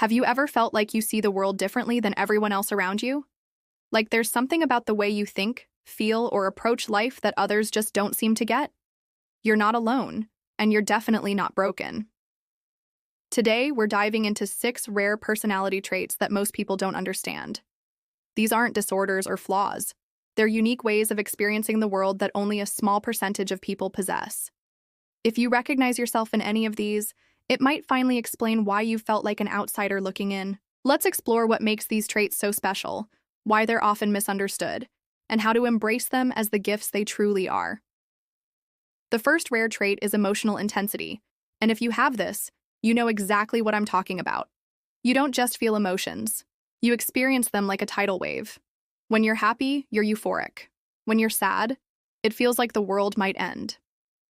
Have you ever felt like you see the world differently than everyone else around you? Like there's something about the way you think, feel, or approach life that others just don't seem to get? You're not alone, and you're definitely not broken. Today, we're diving into 6 rare personality traits that most people don't understand. These aren't disorders or flaws. They're unique ways of experiencing the world that only a small percentage of people possess. If you recognize yourself in any of these, it might finally explain why you felt like an outsider looking in. Let's explore what makes these traits so special, why they're often misunderstood, and how to embrace them as the gifts they truly are. The first rare trait is emotional intensity, and if you have this, you know exactly what I'm talking about. You don't just feel emotions. You experience them like a tidal wave. When you're happy, you're euphoric. When you're sad, it feels like the world might end.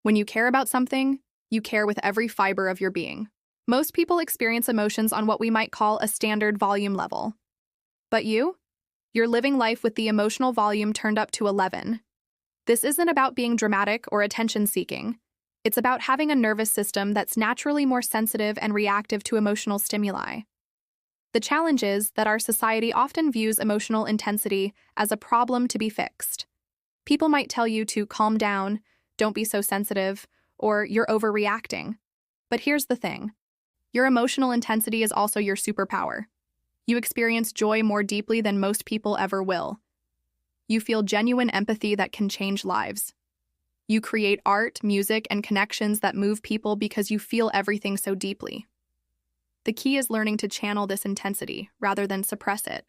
When you care about something, you care with every fiber of your being. Most people experience emotions on what we might call a standard volume level. But you're living life with the emotional volume turned up to 11. This isn't about being dramatic or attention-seeking. It's about having a nervous system that's naturally more sensitive and reactive to emotional stimuli. The challenge is that our society often views emotional intensity as a problem to be fixed. People might tell you to calm down, don't be so sensitive, or you're overreacting. But here's the thing. Your emotional intensity is also your superpower. You experience joy more deeply than most people ever will. You feel genuine empathy that can change lives. You create art, music, and connections that move people because you feel everything so deeply. The key is learning to channel this intensity rather than suppress it.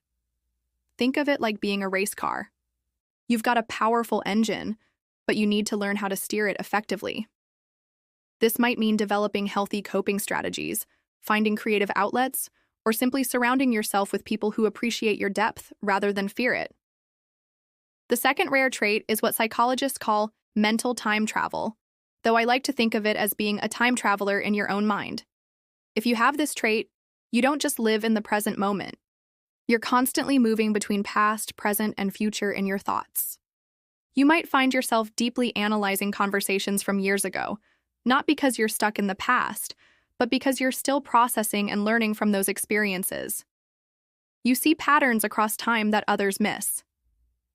Think of it like being a race car. You've got a powerful engine, but you need to learn how to steer it effectively. This might mean developing healthy coping strategies, finding creative outlets, or simply surrounding yourself with people who appreciate your depth rather than fear it. The second rare trait is what psychologists call mental time travel, though I like to think of it as being a time traveler in your own mind. If you have this trait, you don't just live in the present moment. You're constantly moving between past, present, and future in your thoughts. You might find yourself deeply analyzing conversations from years ago, not because you're stuck in the past, but because you're still processing and learning from those experiences. You see patterns across time that others miss.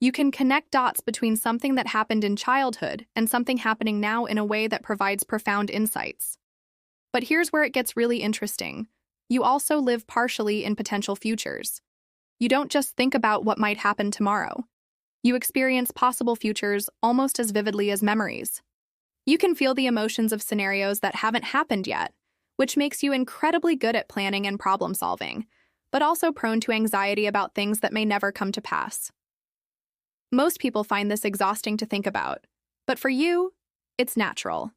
You can connect dots between something that happened in childhood and something happening now in a way that provides profound insights. But here's where it gets really interesting. You also live partially in potential futures. You don't just think about what might happen tomorrow. You experience possible futures almost as vividly as memories. You can feel the emotions of scenarios that haven't happened yet, which makes you incredibly good at planning and problem solving, but also prone to anxiety about things that may never come to pass. Most people find this exhausting to think about, but for you, it's natural.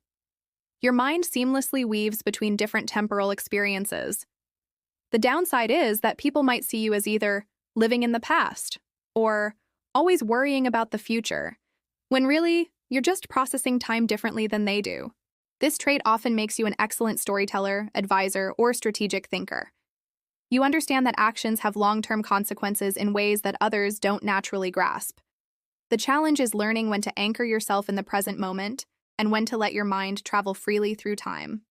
Your mind seamlessly weaves between different temporal experiences. The downside is that people might see you as either living in the past or always worrying about the future, when really, you're just processing time differently than they do. This trait often makes you an excellent storyteller, advisor, or strategic thinker. You understand that actions have long-term consequences in ways that others don't naturally grasp. The challenge is learning when to anchor yourself in the present moment and when to let your mind travel freely through time.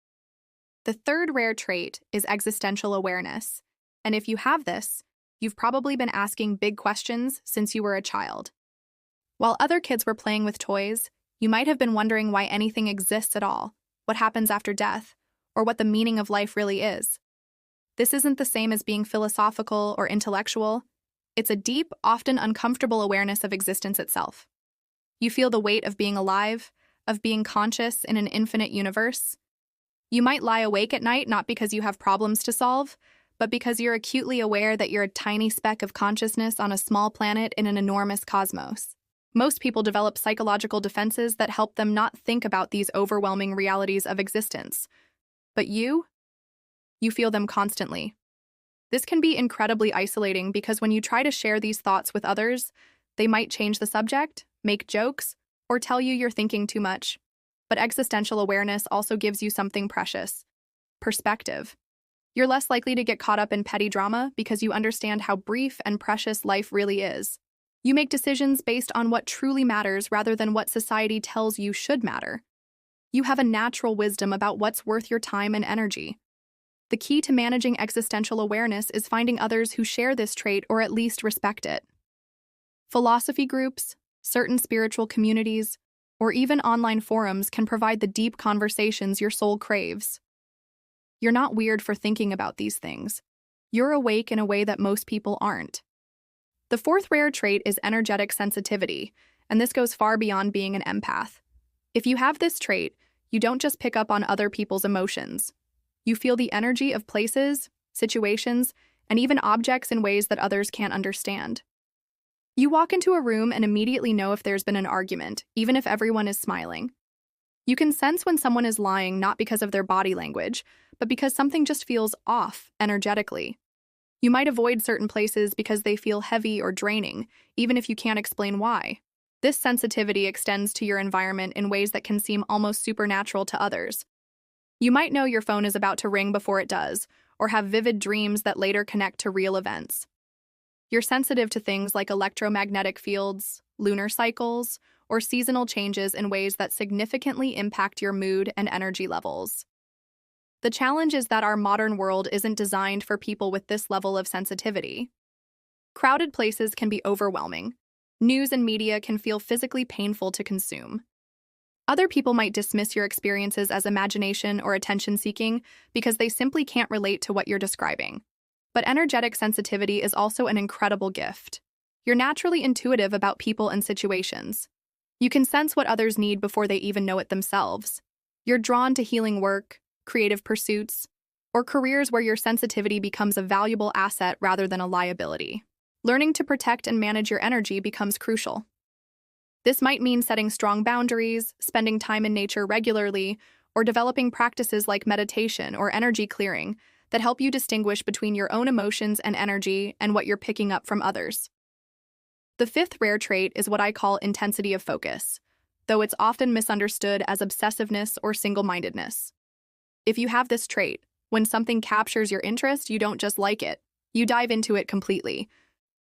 The third rare trait is existential awareness, and if you have this, you've probably been asking big questions since you were a child. While other kids were playing with toys, you might have been wondering why anything exists at all, what happens after death, or what the meaning of life really is. This isn't the same as being philosophical or intellectual. It's a deep, often uncomfortable awareness of existence itself. You feel the weight of being alive, of being conscious in an infinite universe. You might lie awake at night not because you have problems to solve, but because you're acutely aware that you're a tiny speck of consciousness on a small planet in an enormous cosmos. Most people develop psychological defenses that help them not think about these overwhelming realities of existence. But you feel them constantly. This can be incredibly isolating because when you try to share these thoughts with others, they might change the subject, make jokes, or tell you you're thinking too much. But existential awareness also gives you something precious: perspective. You're less likely to get caught up in petty drama because you understand how brief and precious life really is. You make decisions based on what truly matters rather than what society tells you should matter. You have a natural wisdom about what's worth your time and energy. The key to managing existential awareness is finding others who share this trait or at least respect it. Philosophy groups, certain spiritual communities, or even online forums can provide the deep conversations your soul craves. You're not weird for thinking about these things. You're awake in a way that most people aren't. The fourth rare trait is energetic sensitivity, and this goes far beyond being an empath. If you have this trait, you don't just pick up on other people's emotions. You feel the energy of places, situations, and even objects in ways that others can't understand. You walk into a room and immediately know if there's been an argument, even if everyone is smiling. You can sense when someone is lying not because of their body language, but because something just feels off energetically. You might avoid certain places because they feel heavy or draining, even if you can't explain why. This sensitivity extends to your environment in ways that can seem almost supernatural to others. You might know your phone is about to ring before it does, or have vivid dreams that later connect to real events. You're sensitive to things like electromagnetic fields, lunar cycles, or seasonal changes in ways that significantly impact your mood and energy levels. The challenge is that our modern world isn't designed for people with this level of sensitivity. Crowded places can be overwhelming. News and media can feel physically painful to consume. Other people might dismiss your experiences as imagination or attention-seeking because they simply can't relate to what you're describing. But energetic sensitivity is also an incredible gift. You're naturally intuitive about people and situations. You can sense what others need before they even know it themselves. You're drawn to healing work, creative pursuits, or careers where your sensitivity becomes a valuable asset rather than a liability. Learning to protect and manage your energy becomes crucial. This might mean setting strong boundaries, spending time in nature regularly, or developing practices like meditation or energy clearing that help you distinguish between your own emotions and energy and what you're picking up from others. The fifth rare trait is what I call intensity of focus, though it's often misunderstood as obsessiveness or single-mindedness. If you have this trait, when something captures your interest, you don't just like it, you dive into it completely.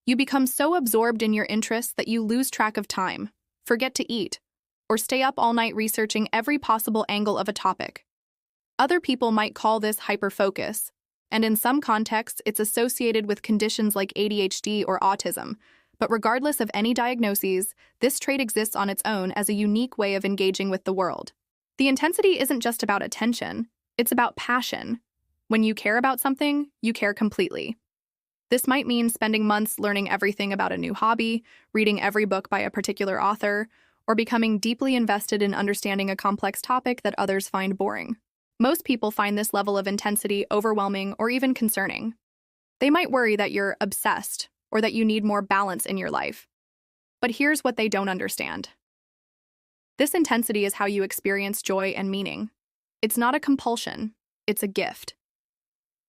You become so absorbed in your interests that you lose track of time, forget to eat, or stay up all night researching every possible angle of a topic. Other people might call this hyperfocus, and in some contexts, it's associated with conditions like ADHD or autism. But regardless of any diagnoses, this trait exists on its own as a unique way of engaging with the world. The intensity isn't just about attention, it's about passion. When you care about something, you care completely. This might mean spending months learning everything about a new hobby, reading every book by a particular author, or becoming deeply invested in understanding a complex topic that others find boring. Most people find this level of intensity overwhelming or even concerning. They might worry that you're obsessed or that you need more balance in your life. But here's what they don't understand. This intensity is how you experience joy and meaning. It's not a compulsion, it's a gift.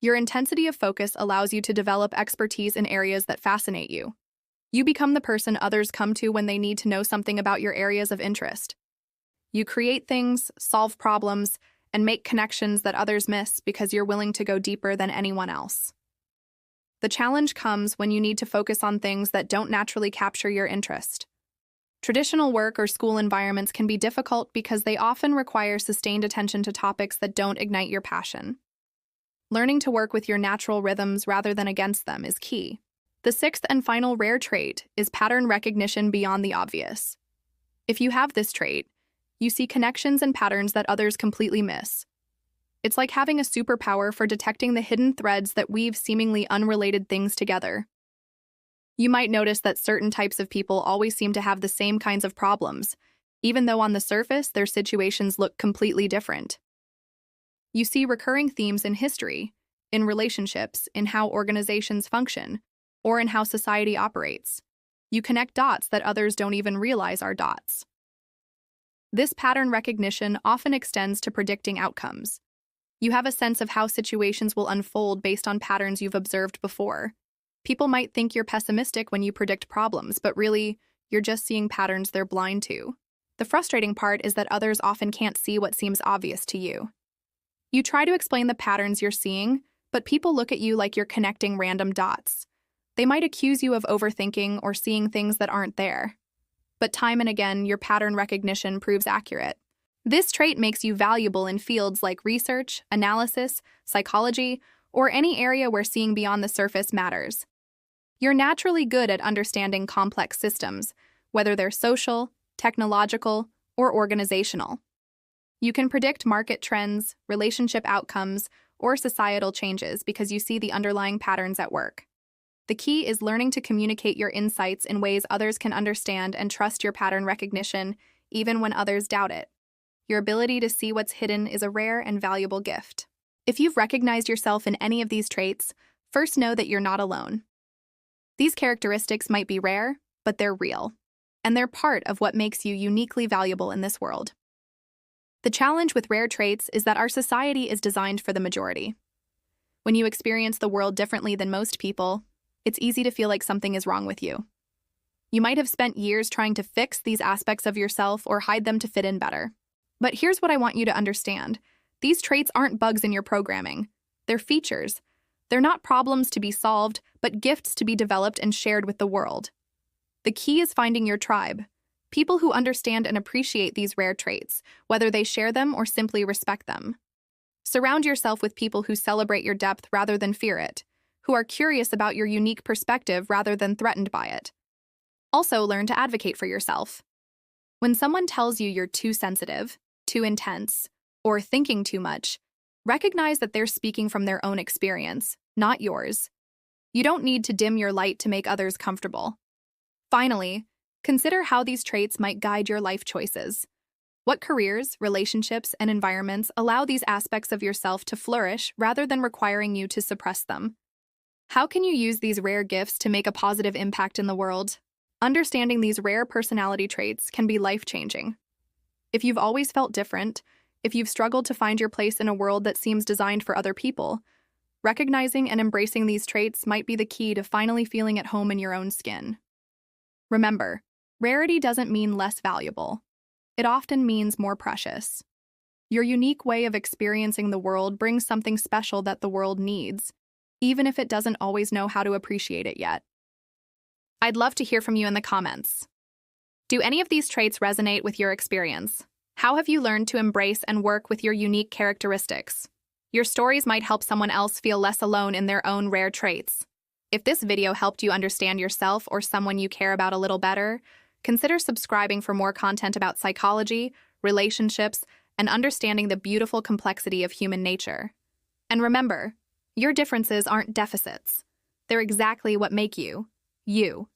Your intensity of focus allows you to develop expertise in areas that fascinate you. You become the person others come to when they need to know something about your areas of interest. You create things, solve problems, and make connections that others miss because you're willing to go deeper than anyone else. The challenge comes when you need to focus on things that don't naturally capture your interest. Traditional work or school environments can be difficult because they often require sustained attention to topics that don't ignite your passion. Learning to work with your natural rhythms rather than against them is key. The sixth and final rare trait is pattern recognition beyond the obvious. If you have this trait, you see connections and patterns that others completely miss. It's like having a superpower for detecting the hidden threads that weave seemingly unrelated things together. You might notice that certain types of people always seem to have the same kinds of problems, even though on the surface their situations look completely different. You see recurring themes in history, in relationships, in how organizations function, or in how society operates. You connect dots that others don't even realize are dots. This pattern recognition often extends to predicting outcomes. You have a sense of how situations will unfold based on patterns you've observed before. People might think you're pessimistic when you predict problems, but really, you're just seeing patterns they're blind to. The frustrating part is that others often can't see what seems obvious to you. You try to explain the patterns you're seeing, but people look at you like you're connecting random dots. They might accuse you of overthinking or seeing things that aren't there. But time and again, your pattern recognition proves accurate. This trait makes you valuable in fields like research, analysis, psychology, or any area where seeing beyond the surface matters. You're naturally good at understanding complex systems, whether they're social, technological, or organizational. You can predict market trends, relationship outcomes, or societal changes because you see the underlying patterns at work. The key is learning to communicate your insights in ways others can understand and trust your pattern recognition, even when others doubt it. Your ability to see what's hidden is a rare and valuable gift. If you've recognized yourself in any of these traits, first know that you're not alone. These characteristics might be rare, but they're real, and they're part of what makes you uniquely valuable in this world. The challenge with rare traits is that our society is designed for the majority. When you experience the world differently than most people, it's easy to feel like something is wrong with you. You might have spent years trying to fix these aspects of yourself or hide them to fit in better. But here's what I want you to understand. These traits aren't bugs in your programming. They're features. They're not problems to be solved, but gifts to be developed and shared with the world. The key is finding your tribe. People who understand and appreciate these rare traits, whether they share them or simply respect them. Surround yourself with people who celebrate your depth rather than fear it, who are curious about your unique perspective rather than threatened by it. Also, learn to advocate for yourself. When someone tells you you're too sensitive, too intense, or thinking too much, recognize that they're speaking from their own experience, not yours. You don't need to dim your light to make others comfortable. Finally, consider how these traits might guide your life choices. What careers, relationships, and environments allow these aspects of yourself to flourish rather than requiring you to suppress them? How can you use these rare gifts to make a positive impact in the world? Understanding these rare personality traits can be life-changing. If you've always felt different, if you've struggled to find your place in a world that seems designed for other people, recognizing and embracing these traits might be the key to finally feeling at home in your own skin. Remember, rarity doesn't mean less valuable. It often means more precious. Your unique way of experiencing the world brings something special that the world needs, even if it doesn't always know how to appreciate it yet. I'd love to hear from you in the comments. Do any of these traits resonate with your experience? How have you learned to embrace and work with your unique characteristics? Your stories might help someone else feel less alone in their own rare traits. If this video helped you understand yourself or someone you care about a little better, consider subscribing for more content about psychology, relationships, and understanding the beautiful complexity of human nature. And remember, your differences aren't deficits. They're exactly what make you, you.